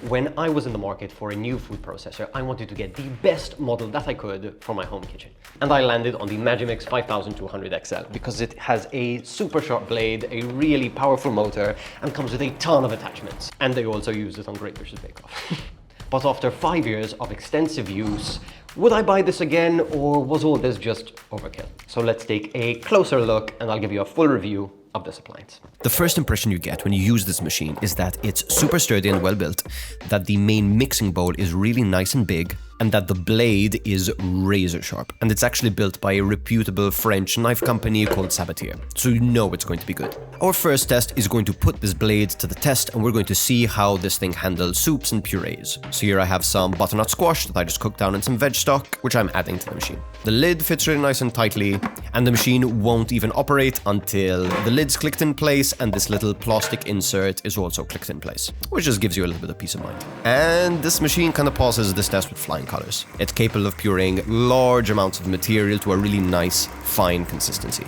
When I was in the market for a new food processor, I wanted to get the best model that I could for my home kitchen. And I landed on the Magimix 5200xl because it has a super sharp blade, a really powerful motor, and comes with a ton of attachments. And they also use it on Great British Bake Off. But after 5 years of extensive use, would I buy this again, or was all this just overkill? So let's take a closer look and I'll give you a full review of this appliance. The first impression you get when you use this machine is that it's super sturdy and well built, that the main mixing bowl is really nice and big, and that the blade is razor sharp. And it's actually built by a reputable French knife company called SABATIER, so you know it's going to be good. Our first test is going to put this blade to the test, and we're going to see how this thing handles soups and purees. So here I have some butternut squash that I just cooked down in some veg stock, which I'm adding to the machine. The lid fits really nice and tightly, and the machine won't even operate until the lid's clicked in place and this little plastic insert is also clicked in place, which just gives you a little bit of peace of mind. And this machine kind of passes this test with flying colors. It's capable of pureeing large amounts of material to a really nice, fine consistency.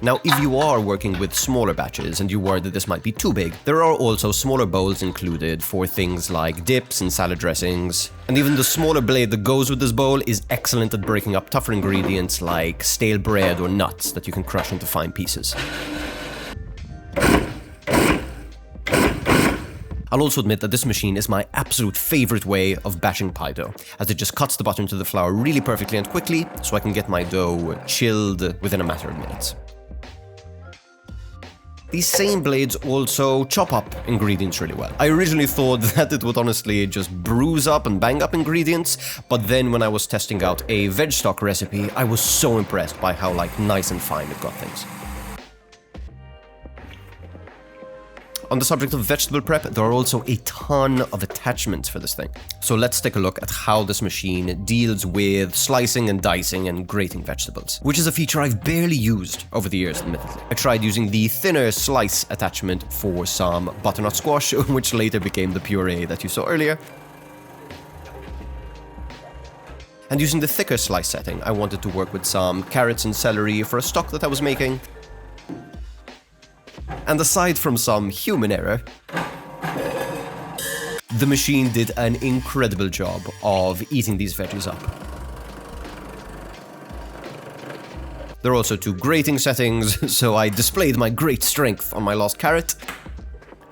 Now, if you are working with smaller batches and you worry that this might be too big, there are also smaller bowls included for things like dips and salad dressings. And even the smaller blade that goes with this bowl is excellent at breaking up tougher ingredients like stale bread or nuts that you can crush into fine pieces. I'll also admit that this machine is my absolute favorite way of batching pie dough, as it just cuts the butter into the flour really perfectly and quickly, so I can get my dough chilled within a matter of minutes. These same blades also chop up ingredients really well. I originally thought that it would honestly just bruise up and bang up ingredients, but then when I was testing out a veg stock recipe, I was so impressed by how nice and fine it got things. On the subject of vegetable prep, there are also a ton of attachments for this thing. So let's take a look at how this machine deals with slicing and dicing and grating vegetables, which is a feature I've barely used over the years, admittedly. I tried using the thinner slice attachment for some butternut squash, which later became the puree that you saw earlier. And using the thicker slice setting, I wanted to work with some carrots and celery for a stock that I was making. And aside from some human error, the machine did an incredible job of eating these veggies up. There are also two grating settings, so I displayed my great strength on my last carrot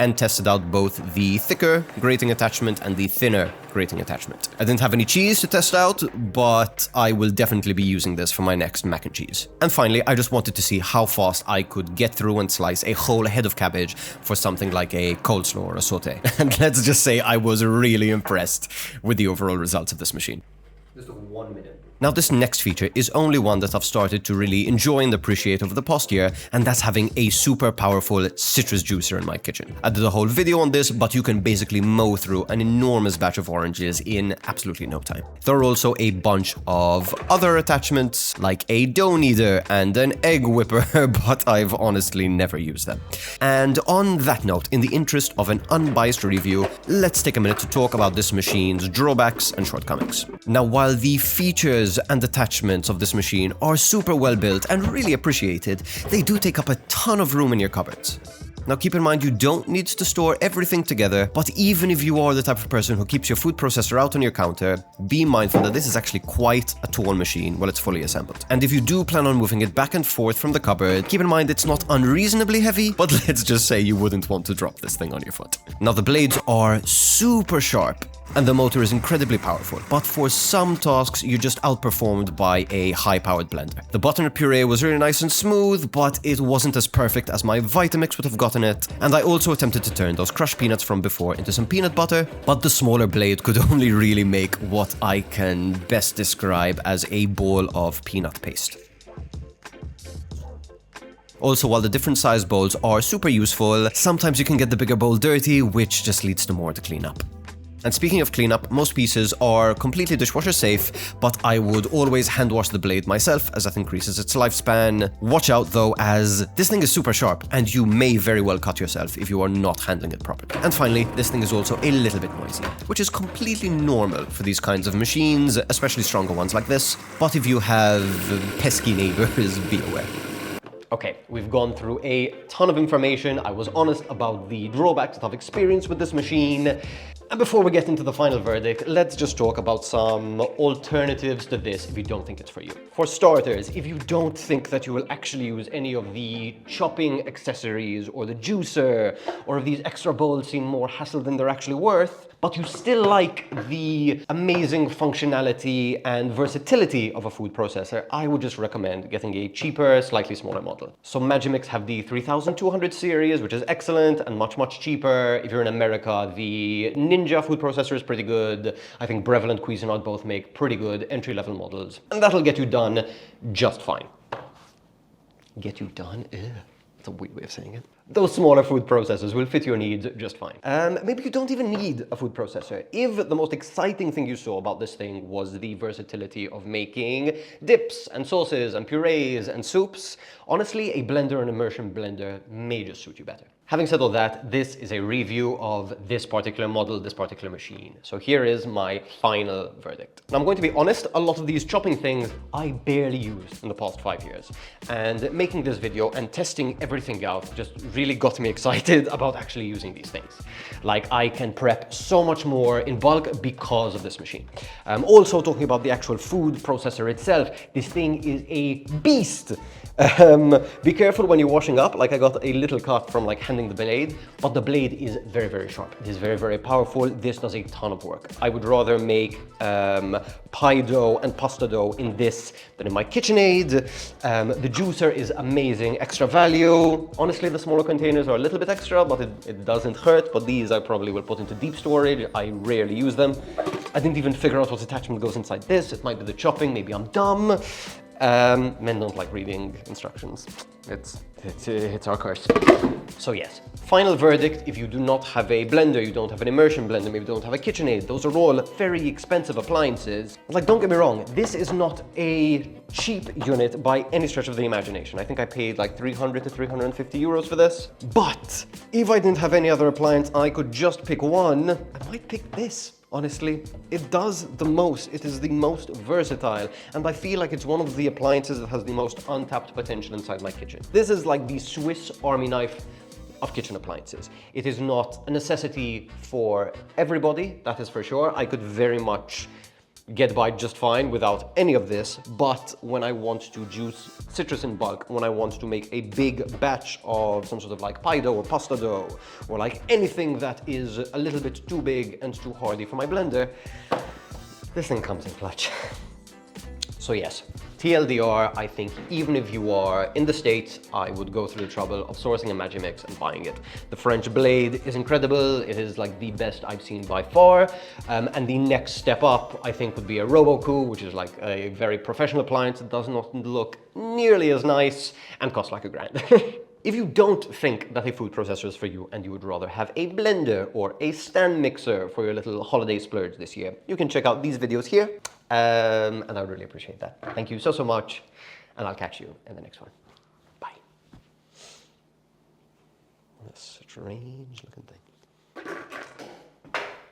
and tested out both the thicker grating attachment and the thinner grating attachment. I didn't have any cheese to test out, but I will definitely be using this for my next mac and cheese. And finally, I just wanted to see how fast I could get through and slice a whole head of cabbage for something like a coleslaw or a sauté. And let's just say I was really impressed with the overall results of this machine. This took 1 minute. Now, this next feature is only one that I've started to really enjoy and appreciate over the past year, and that's having a super powerful citrus juicer in my kitchen. I did a whole video on this, but you can basically mow through an enormous batch of oranges in absolutely no time. There are also a bunch of other attachments, like a dough kneader and an egg whipper, but I've honestly never used them. And on that note, in the interest of an unbiased review, let's take a minute to talk about this machine's drawbacks and shortcomings. Now, while the features and attachments of this machine are super well built and really appreciated, they do take up a ton of room in your cupboards. Now, keep in mind, you don't need to store everything together, but even if you are the type of person who keeps your food processor out on your counter, be mindful that this is actually quite a tall machine when it's fully assembled. And if you do plan on moving it back and forth from the cupboard, keep in mind it's not unreasonably heavy, but let's just say you wouldn't want to drop this thing on your foot. Now, the blades are super sharp, and the motor is incredibly powerful, but for some tasks you're just outperformed by a high-powered blender. The butternut puree was really nice and smooth, but it wasn't as perfect as my Vitamix would have gotten it, and I also attempted to turn those crushed peanuts from before into some peanut butter, but the smaller blade could only really make what I can best describe as a ball of peanut paste. Also, while the different size bowls are super useful, sometimes you can get the bigger bowl dirty, which just leads to more to clean up. And speaking of cleanup, most pieces are completely dishwasher safe, but I would always hand wash the blade myself as that increases its lifespan. Watch out though, as this thing is super sharp and you may very well cut yourself if you are not handling it properly. And finally, this thing is also a little bit noisy, which is completely normal for these kinds of machines, especially stronger ones like this. But if you have pesky neighbors, be aware. Okay, we've gone through a ton of information. I was honest about the drawbacks that I've experienced with this machine. And before we get into the final verdict, let's just talk about some alternatives to this if you don't think it's for you. For starters, if you don't think that you will actually use any of the chopping accessories or the juicer, or if these extra bowls seem more hassle than they're actually worth, but you still like the amazing functionality and versatility of a food processor, I would just recommend getting a cheaper, slightly smaller model. So Magimix have the 3200 series, which is excellent and much, much cheaper. If you're in America, the Ninja food processor is pretty good. I think Breville and Cuisinart both make pretty good entry-level models, and that'll get you done just fine. Get you done? Ew. That's a weird way of saying it. Those smaller food processors will fit your needs just fine. Maybe you don't even need a food processor. If the most exciting thing you saw about this thing was the versatility of making dips and sauces and purees and soups, honestly, a blender and immersion blender may just suit you better. Having said all that, this is a review of this particular model, this particular machine. So here is my final verdict. Now, I'm going to be honest, a lot of these chopping things I barely used in the past 5 years. And making this video and testing everything out just really got me excited about actually using these things. Like, I can prep so much more in bulk because of this machine. Also talking about the actual food processor itself, this thing is a beast. Be careful when you're washing up. Like, I got a little cut from like handling the blade, but the blade is very, very sharp. It is very, very powerful. This does a ton of work. I would rather make pie dough and pasta dough in this than in my KitchenAid. The juicer is amazing, extra value. Honestly, the smaller containers are a little bit extra, but it doesn't hurt. But these I probably will put into deep storage. I rarely use them. I didn't even figure out what attachment goes inside this. It might be the chopping, maybe I'm dumb. Men don't like reading instructions. It's our curse. So yes, final verdict, if you do not have a blender, you don't have an immersion blender, maybe you don't have a KitchenAid, those are all very expensive appliances. Like, don't get me wrong, this is not a cheap unit by any stretch of the imagination. I think I paid like 300 to 350 euros for this. But if I didn't have any other appliance, I could just pick one, I might pick this. Honestly, it does the most. It is the most versatile, and I feel like it's one of the appliances that has the most untapped potential inside my kitchen. This is like the Swiss Army knife of kitchen appliances. It is not a necessity for everybody, that is for sure. I could very much get by just fine without any of this, but when I want to juice citrus in bulk, when I want to make a big batch of some sort of like pie dough or pasta dough, or like anything that is a little bit too big and too hardy for my blender, this thing comes in clutch. So yes, TLDR, I think even if you are in the States, I would go through the trouble of sourcing a Magimix and buying it. The French blade is incredible. It is like the best I've seen by far. And the next step up, I think, would be a Roku, which is like a very professional appliance that does not look nearly as nice and costs like $1,000. If you don't think that a food processor is for you and you would rather have a blender or a stand mixer for your little holiday splurge this year, you can check out these videos here. And I would really appreciate that. Thank you so, so much. And I'll catch you in the next one. Bye. What a strange looking thing.